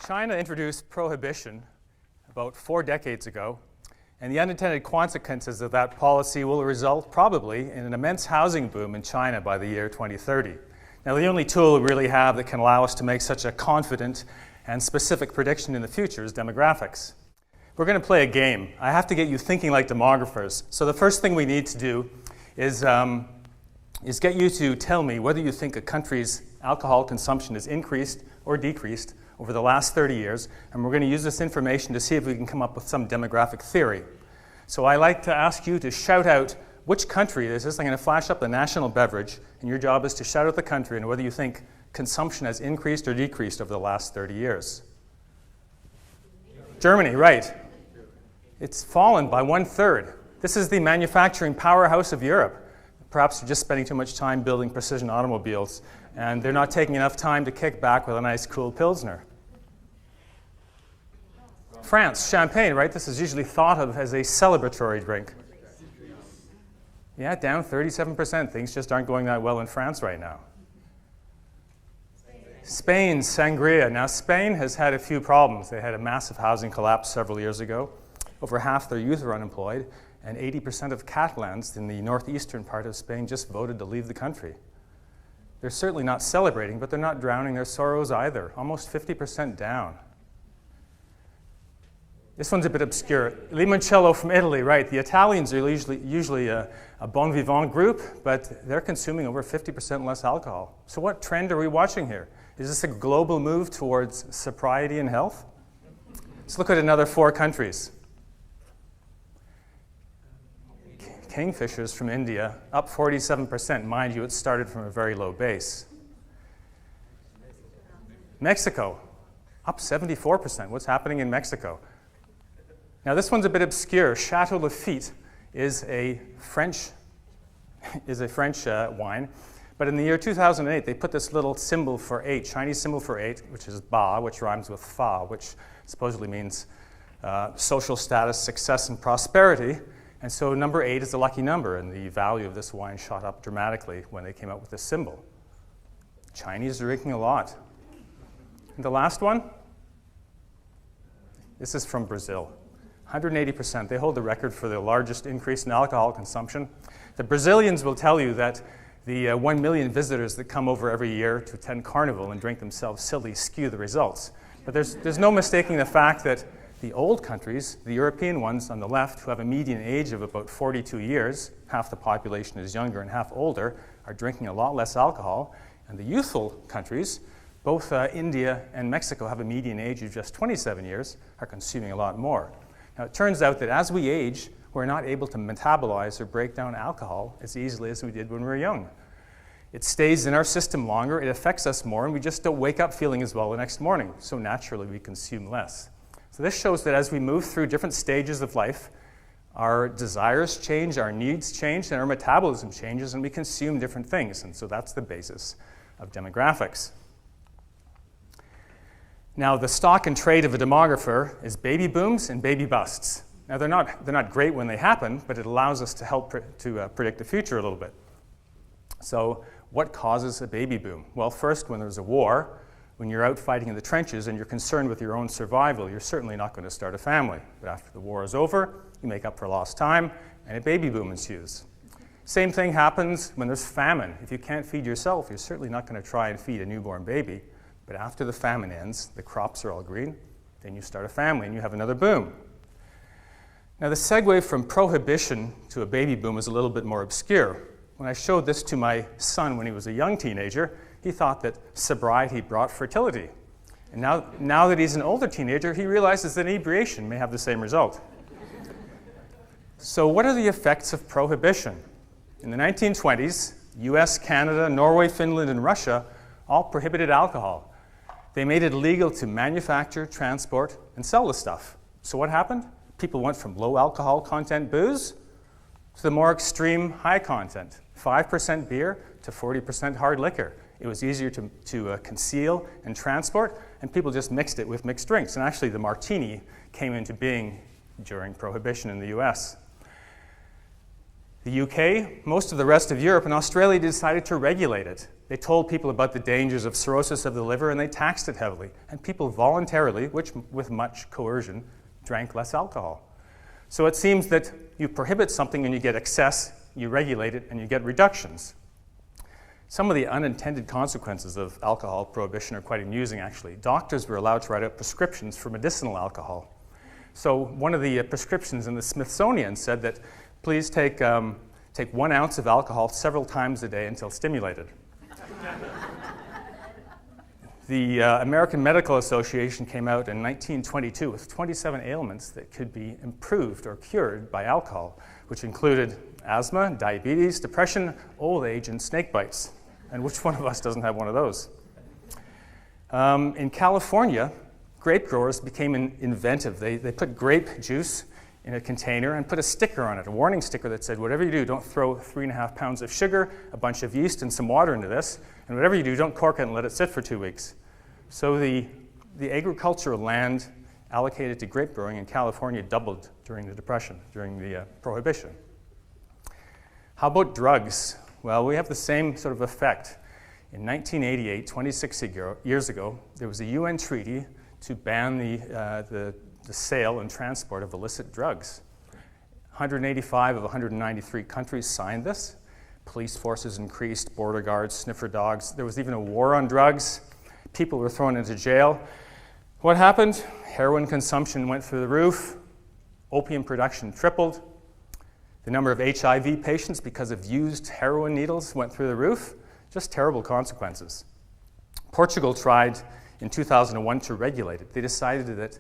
China introduced prohibition about 4 decades ago, and the unintended consequences of that policy will result probably in an immense housing boom in China by the year 2030. Now, the only tool we really have that can allow us to make such a confident and specific prediction in the future is demographics. We're going to play a game. I have to get you thinking like demographers. So the first thing we need to do is get you to tell me whether you think a country's alcohol consumption has increased or decreased over the last 30 years, and we're going to use this information to see if we can come up with some demographic theory. So I like to ask you to shout out which country this is. I'm going to flash up the national beverage, and your job is to shout out the country and whether you think consumption has increased or decreased over the last 30 years. Germany, right. It's fallen by 1/3. This is the manufacturing powerhouse of Europe. Perhaps they're just spending too much time building precision automobiles, and they're not taking enough time to kick back with a nice cool Pilsner. France, champagne, right? This is usually thought of as a celebratory drink. Yeah, down 37%. Things just aren't going that well in France right now. Spain, sangria. Now, Spain has had a few problems. They had a massive housing collapse several years ago. Over half their youth are unemployed, and 80% of Catalans in the northeastern part of Spain just voted to leave the country. They're certainly not celebrating, but they're not drowning their sorrows either. Almost 50% down. This one's a bit obscure. Limoncello from Italy, right. The Italians are usually a bon vivant group, but they're consuming over 50% less alcohol. So what trend are we watching here? Is this a global move towards sobriety and health? Let's look at another 4 countries. Kingfishers from India, up 47%. Mind you, it started from a very low base. Mexico, up 74%. What's happening in Mexico? Now, this one's a bit obscure. Chateau Lafite is a French wine, but in the year 2008, they put this little symbol for 8, Chinese symbol for 8, which is ba, which rhymes with fa, which supposedly means social status, success, and prosperity. And so number 8 is a lucky number, and the value of this wine shot up dramatically when they came out with this symbol. Chinese are drinking a lot. And the last one, this is from Brazil. 180%. They hold the record for the largest increase in alcohol consumption. The Brazilians will tell you that the 1 million visitors that come over every year to attend Carnival and drink themselves silly skew the results. But there's no mistaking the fact that the old countries, the European ones on the left, who have a median age of about 42 years, half the population is younger and half older, are drinking a lot less alcohol. And the youthful countries, both India and Mexico, have a median age of just 27 years, are consuming a lot more. Now, it turns out that as we age, we're not able to metabolize or break down alcohol as easily as we did when we were young. It stays in our system longer, it affects us more, and we just don't wake up feeling as well the next morning. So naturally, we consume less. So this shows that as we move through different stages of life, our desires change, our needs change, and our metabolism changes, and we consume different things. And so that's the basis of demographics. Now, the stock and trade of a demographer is baby booms and baby busts. Now, they're not great when they happen, but it allows us to help predict the future a little bit. So what causes a baby boom? Well, first, when there's a war, when you're out fighting in the trenches and you're concerned with your own survival, you're certainly not going to start a family. But after the war is over, you make up for lost time, and a baby boom ensues. Same thing happens when there's famine. If you can't feed yourself, you're certainly not going to try and feed a newborn baby. But after the famine ends, the crops are all green, then you start a family and you have another boom. Now, the segue from prohibition to a baby boom is a little bit more obscure. When I showed this to my son when he was a young teenager, he thought that sobriety brought fertility. And now that he's an older teenager, he realizes that inebriation may have the same result. So what are the effects of prohibition? In the 1920s, US, Canada, Norway, Finland, and Russia all prohibited alcohol. They made it illegal to manufacture, transport, and sell the stuff. So what happened? People went from low alcohol content booze to the more extreme high content, 5% beer to 40% hard liquor. It was easier to conceal and transport, and people just mixed it with mixed drinks. And actually, the martini came into being during Prohibition in the US. The UK, most of the rest of Europe, and Australia decided to regulate it. They told people about the dangers of cirrhosis of the liver, and they taxed it heavily. And people voluntarily, which with much coercion, drank less alcohol. So it seems that you prohibit something and you get excess, you regulate it, and you get reductions. Some of the unintended consequences of alcohol prohibition are quite amusing, actually. Doctors were allowed to write out prescriptions for medicinal alcohol. So one of the prescriptions in the Smithsonian said that please take 1 ounce of alcohol several times a day until stimulated. The American Medical Association came out in 1922 with 27 ailments that could be improved or cured by alcohol, which included asthma, diabetes, depression, old age, and snake bites. And which one of us doesn't have one of those? In California, grape growers became inventive. They put grape juice in a container and put a sticker on it, a warning sticker that said, whatever you do, don't throw 3.5 pounds of sugar, a bunch of yeast, and some water into this. And whatever you do, don't cork it and let it sit for 2 weeks. So the agricultural land allocated to grape growing in California doubled during the Depression, during the Prohibition. How about drugs? Well, we have the same sort of effect. In 1988, 26 years ago, there was a UN treaty to ban the sale and transport of illicit drugs. 185 of 193 countries signed this. Police forces increased, border guards, sniffer dogs. There was even a war on drugs. People were thrown into jail. What happened? Heroin consumption went through the roof. Opium production tripled. The number of HIV patients because of used heroin needles went through the roof. Just terrible consequences. Portugal tried in 2001 to regulate it. They decided that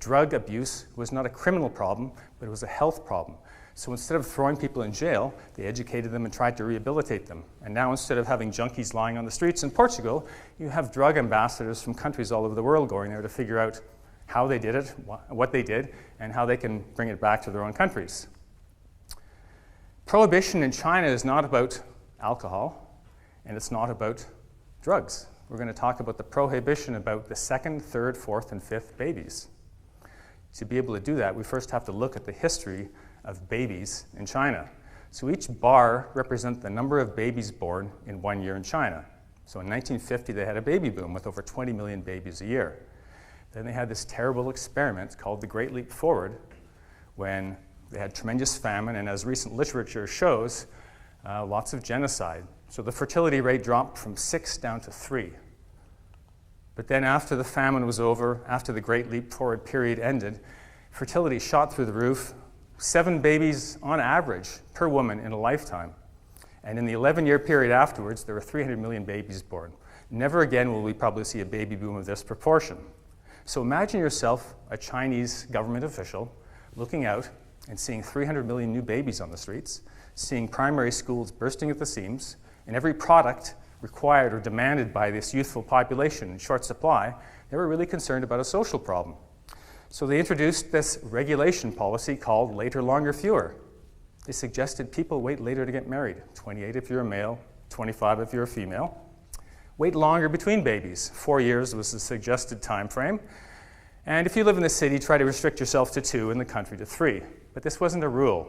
drug abuse was not a criminal problem, but it was a health problem. So instead of throwing people in jail, they educated them and tried to rehabilitate them. And now instead of having junkies lying on the streets in Portugal, you have drug ambassadors from countries all over the world going there to figure out how they did it, what they did, and how they can bring it back to their own countries. Prohibition in China is not about alcohol, and it's not about drugs. We're going to talk about the prohibition about the 2nd, 3rd, 4th, and 5th babies. To be able to do that, we first have to look at the history of babies in China. So each bar represents the number of babies born in 1 year in China. So in 1950, they had a baby boom with over 20 million babies a year. Then they had this terrible experiment called the Great Leap Forward, when they had tremendous famine, and as recent literature shows, lots of genocide. So the fertility rate dropped from 6 down to 3. But then after the famine was over, after the Great Leap Forward period ended, fertility shot through the roof, 7 babies on average per woman in a lifetime. And in the 11-year period afterwards, there were 300 million babies born. Never again will we probably see a baby boom of this proportion. So imagine yourself, a Chinese government official, looking out and seeing 300 million new babies on the streets, seeing primary schools bursting at the seams, and every product required or demanded by this youthful population in short supply. They were really concerned about a social problem. So they introduced this regulation policy called later, longer, fewer. They suggested people wait later to get married, 28 if you're a male, 25 if you're a female. Wait longer between babies, 4 years was the suggested time frame. And if you live in the city, try to restrict yourself to 2, in the country to 3. But this wasn't a rule.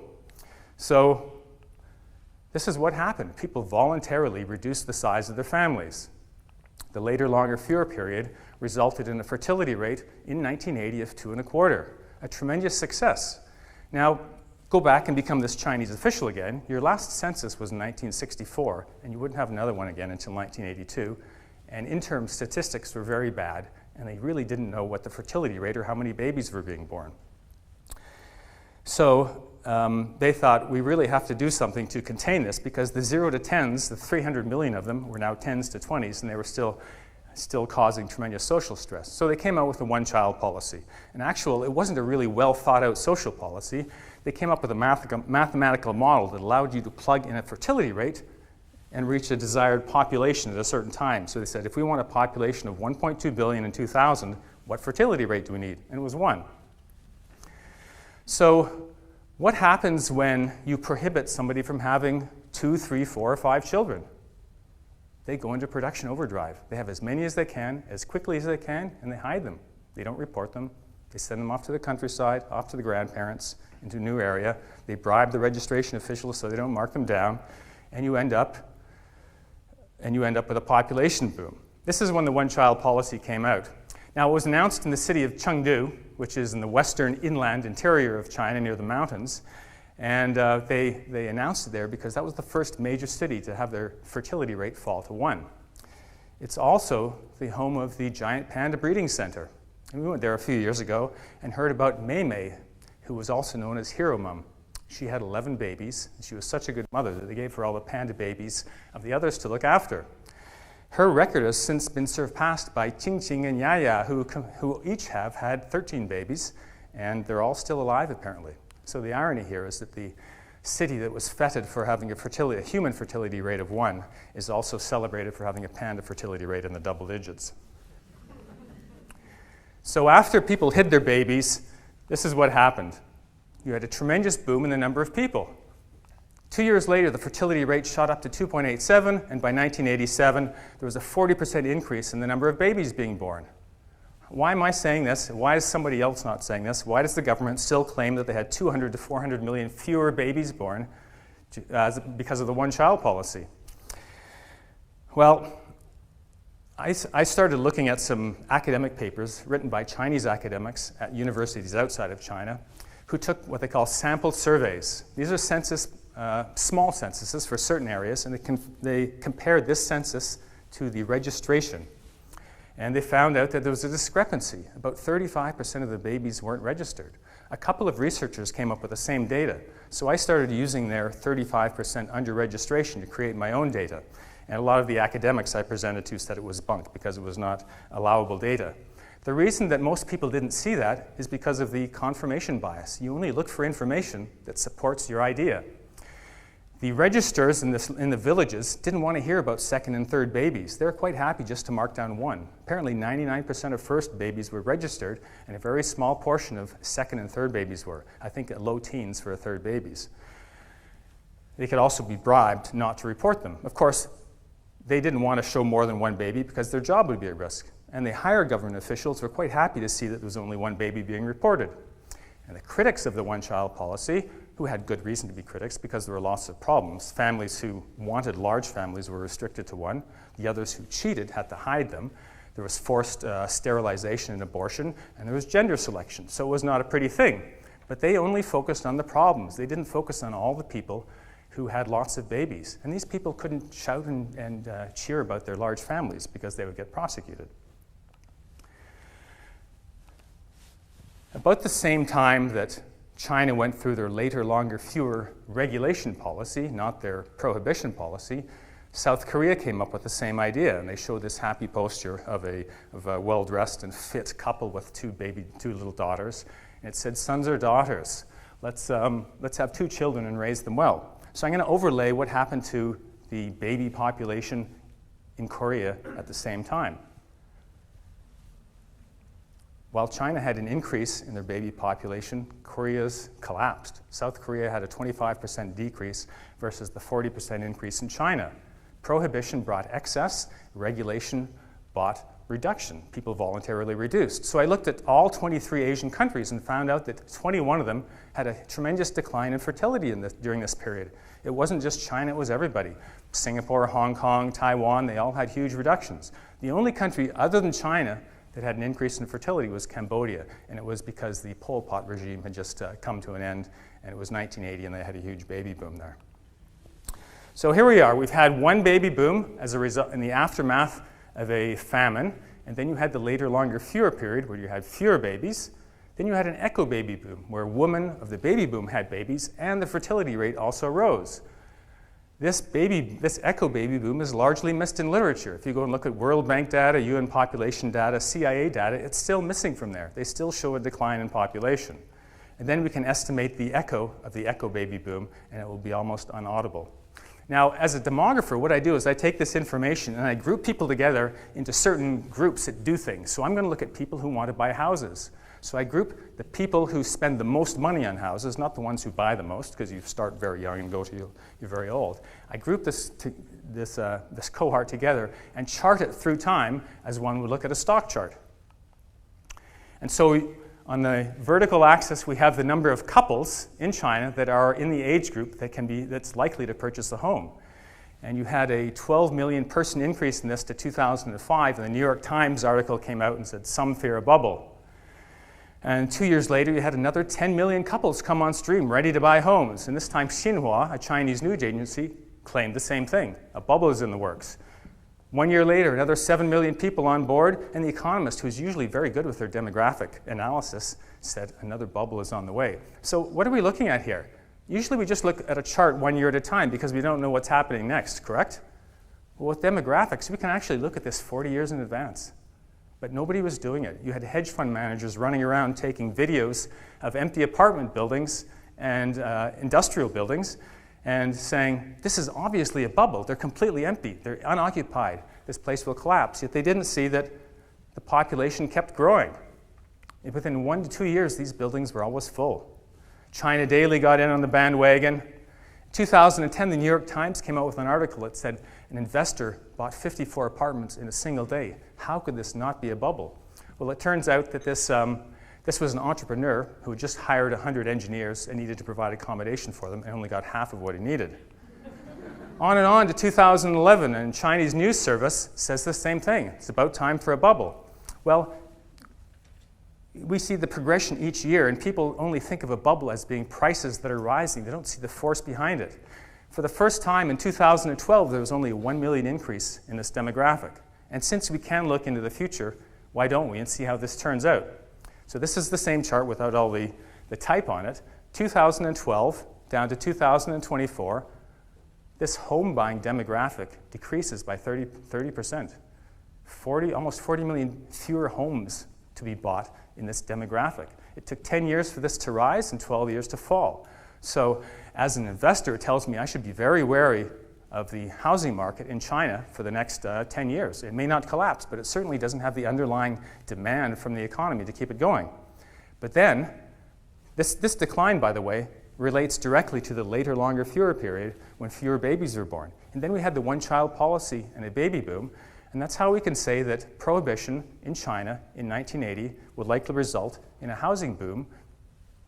So this is what happened. People voluntarily reduced the size of their families. The later, longer, fewer period resulted in a fertility rate in 1980 of 2.25, a tremendous success. Now, go back and become this Chinese official again. Your last census was in 1964, and you wouldn't have another one again until 1982. And interim statistics were very bad, and they really didn't know what the fertility rate or how many babies were being born. So they thought, we really have to do something to contain this, because the 0 to 10s, the 300 million of them, were now 10s to 20s, and they were still causing tremendous social stress. So they came out with a one-child policy. In actual, it wasn't a really well-thought-out social policy. They came up with a mathematical model that allowed you to plug in a fertility rate and reach a desired population at a certain time. So they said, if we want a population of 1.2 billion in 2000, what fertility rate do we need? And it was 1. So what happens when you prohibit somebody from having 2, 3, 4, or 5 children? They go into production overdrive. They have as many as they can, as quickly as they can, and they hide them. They don't report them. They send them off to the countryside, off to the grandparents, into a new area. They bribe the registration officials so they don't mark them down. And you end up and you end up with a population boom. This is when the one-child policy came out. Now, it was announced in the city of Chengdu, which is in the western inland interior of China near the mountains, and they announced it there because that was the first major city to have their fertility rate fall to 1. It's also the home of the giant panda breeding center. And we went there a few years ago and heard about Mei Mei, who was also known as Hero Mum. She had 11 babies, and she was such a good mother that they gave her all the panda babies of the others to look after. Her record has since been surpassed by Qingqing and Yaya, who each have had 13 babies, and they're all still alive apparently. So the irony here is that the city that was feted for having a human fertility rate of 1 is also celebrated for having a panda fertility rate in the double digits. So after people hid their babies, this is what happened. You had a tremendous boom in the number of people. 2 years later, the fertility rate shot up to 2.87, and by 1987, there was a 40% increase in the number of babies being born. Why am I saying this? Why is somebody else not saying this? Why does the government still claim that they had 200 to 400 million fewer babies born because of the one-child policy? Well, I started looking at some academic papers written by Chinese academics at universities outside of China who took what they call sample surveys. These are small censuses for certain areas, and they compared this census to the registration. And they found out that there was a discrepancy. About 35% of the babies weren't registered. A couple of researchers came up with the same data. So I started using their 35% under registration to create my own data. And a lot of the academics I presented to said it was bunk because it was not allowable data. The reason that most people didn't see that is because of the confirmation bias. You only look for information that supports your idea. The registers in the villages didn't want to hear about second and third babies. They were quite happy just to mark down 1. Apparently 99% of first babies were registered, and a very small portion of second and third babies were. I think low teens for third babies. They could also be bribed not to report them. Of course, they didn't want to show more than 1 baby because their job would be at risk. And the higher government officials were quite happy to see that there was only 1 baby being reported. And the critics of the one-child policy, who had good reason to be critics because there were lots of problems. Families who wanted large families were restricted to 1. The others who cheated had to hide them. There was forced sterilization and abortion, and there was gender selection. So it was not a pretty thing. But they only focused on the problems. They didn't focus on all the people who had lots of babies. And these people couldn't shout and cheer about their large families because they would get prosecuted. About the same time that China went through their later, longer, fewer regulation policy, not their prohibition policy, South Korea came up with the same idea, and they showed this happy poster of a well-dressed and fit couple with two little daughters. And it said, "Sons or daughters, let's have 2 children and raise them well." So I'm going to overlay what happened to the baby population in Korea at the same time. While China had an increase in their baby population, Korea's collapsed. South Korea had a 25% decrease versus the 40% increase in China. Prohibition brought excess, regulation brought reduction. People voluntarily reduced. So I looked at all 23 Asian countries and found out that 21 of them had a tremendous decline in fertility during this period. It wasn't just China, it was everybody. Singapore, Hong Kong, Taiwan, they all had huge reductions. The only country other than China that had an increase in fertility was Cambodia, and it was because the Pol Pot regime had just come to an end, and it was 1980, and they had a huge baby boom there. So here we are. We've had 1 baby boom as a result in the aftermath of a famine, and then you had the later, longer, fewer period where you had fewer babies. Then you had an echo baby boom, where women of the baby boom had babies, and the fertility rate also rose. This echo baby boom is largely missed in literature. If you go and look at World Bank data, UN population data, CIA data, it's still missing from there. They still show a decline in population. And then we can estimate the echo of the echo baby boom, and it will be almost unaudible. Now, as a demographer, what I do is I take this information and I group people together into certain groups that do things. So I'm going to look at people who want to buy houses. So I group the people who spend the most money on houses, not the ones who buy the most, because you start very young and go to you're very old. I group this cohort together and chart it through time as one would look at a stock chart. And so on the vertical axis, we have the number of couples in China that are in the age group that's likely to purchase a home. And you had a 12 million person increase in this to 2005, and the New York Times article came out and said, some fear a bubble. And 2 years later, you had another 10 million couples come on stream ready to buy homes. And this time, Xinhua, a Chinese news agency, claimed the same thing. A bubble is in the works. 1 year later, another 7 million people on board, and The Economist, who's usually very good with their demographic analysis, said another bubble is on the way. So what are we looking at here? Usually we just look at a chart 1 year at a time because we don't know what's happening next, correct? Well, with demographics, we can actually look at this 40 years in advance. But nobody was doing it. You had hedge fund managers running around taking videos of empty apartment buildings and industrial buildings and saying, this is obviously a bubble. They're completely empty. They're unoccupied. This place will collapse. Yet they didn't see that the population kept growing. And within 1 to 2 years, these buildings were always full. China Daily got in on the bandwagon. In 2010, the New York Times came out with an article that said an investor bought 54 apartments in a single day. How could this not be a bubble? Well, it turns out that this was an entrepreneur who had just hired 100 engineers and needed to provide accommodation for them and only got half of what he needed. On and on to 2011, and Chinese news service says the same thing. It's about time for a bubble. Well, we see the progression each year, and people only think of a bubble as being prices that are rising. They don't see the force behind it. For the first time in 2012, there was only a 1 million increase in this demographic. And since we can look into the future, why don't we and see how this turns out? So this is the same chart without all the type on it. 2012 down to 2024, this home buying demographic decreases by 30%. Almost 40 million fewer homes to be bought in this demographic. It took 10 years for this to rise and 12 years to fall. So as an investor, it tells me I should be very wary of the housing market in China for the next 10 years. It may not collapse, but it certainly doesn't have the underlying demand from the economy to keep it going. But then, this decline, by the way, relates directly to the later, longer, fewer period when fewer babies were born. And then we had the one-child policy and a baby boom. And that's how we can say that prohibition in China in 1980 would likely result in a housing boom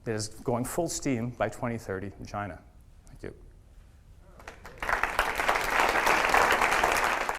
that is going full steam by 2030 in China.